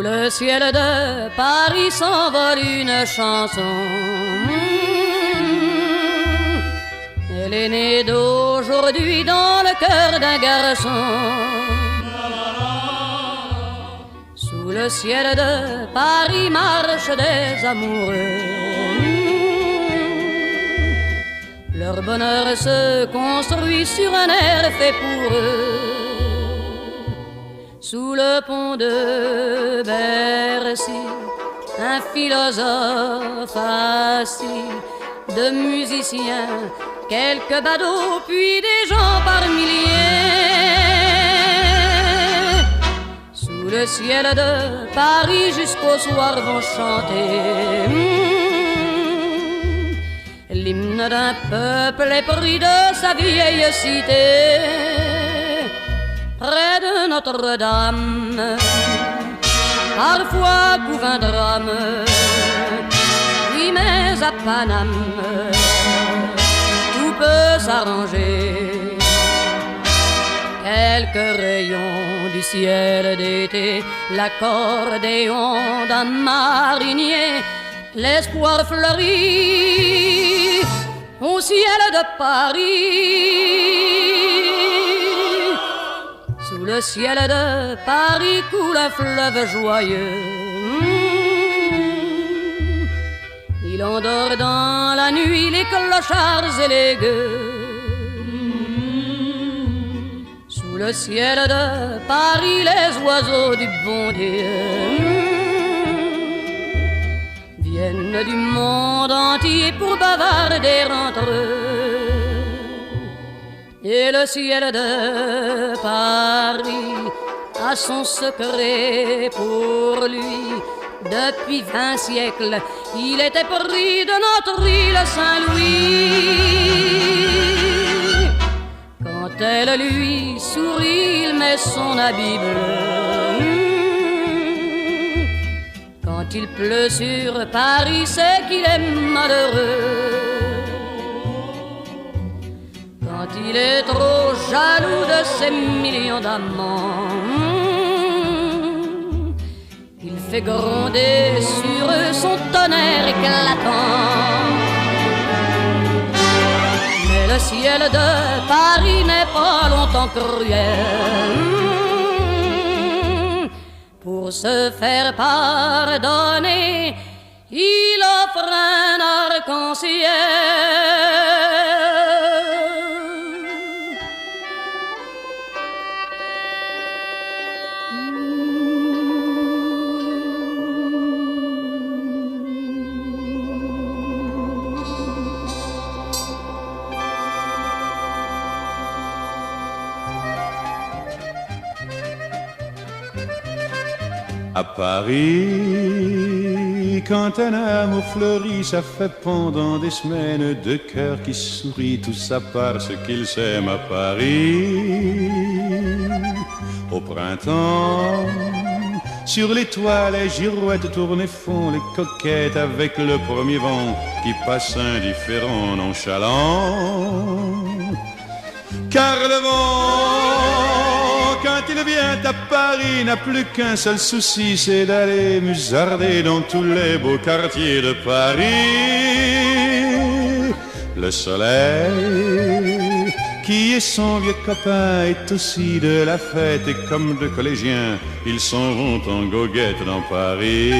le ciel de Paris s'envole une chanson. Elle est née d'aujourd'hui dans le cœur d'un garçon. Sous le ciel de Paris marchent des amoureux. Leur bonheur se construit sur un air fait pour eux. Sous le pont de Bercy, un philosophe assis, de musiciens, quelques badauds, puis des gens par milliers. Sous le ciel de Paris jusqu'au soir vont chanter l'hymne d'un peuple épris de sa vieille cité. Près de Notre-Dame, parfois couvre un drame. Oui, mais à Paname, tout peut s'arranger. Quelques rayons du ciel d'été, l'accordéon d'un marinier, l'espoir fleurit au ciel de Paris. Sous le ciel de Paris coule un fleuve joyeux. Il endort dans la nuit les clochards et les gueux. Sous le ciel de Paris les oiseaux du bon Dieu viennent du monde entier pour bavarder entre eux. Et le ciel de Paris a son secret pour lui. Depuis 20 siècles, il était pris de notre île Saint-Louis. Quand elle lui sourit, il met son habit bleu. Quand il pleut sur Paris, c'est qu'il est malheureux. Quand il est trop jaloux de ses millions d'amants, il fait gronder sur eux son tonnerre éclatant. Mais le ciel de Paris n'est pas longtemps cruel. Pour se faire pardonner, il offre un arc-en-ciel. À Paris, quand un amour fleurit, ça fait pendant des semaines deux cœurs qui sourient, tout ça parce qu'ils s'aiment à Paris. Au printemps, sur les toits, les girouettes tournent et font les coquettes avec le premier vent qui passe indifférent, nonchalant. Car le vent, quand il vient à Paris, n'a plus qu'un seul souci, c'est d'aller musarder dans tous les beaux quartiers de Paris. Le soleil, qui est son vieux copain, est aussi de la fête, et comme deux collégiens, ils s'en vont en goguette dans Paris.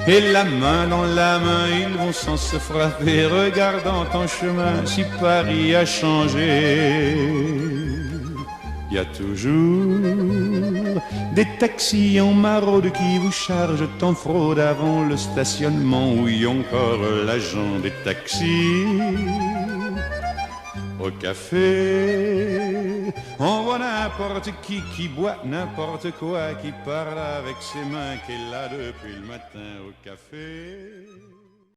Et la main dans la main, ils vont sans se frapper, regardant en chemin si Paris a changé. Il y a toujours des taxis en maraude qui vous chargent en fraude avant le stationnement, où y a encore l'agent des taxis. Au café, on voit n'importe qui boit n'importe quoi, qui parle avec ses mains, qui est là depuis le matin au café.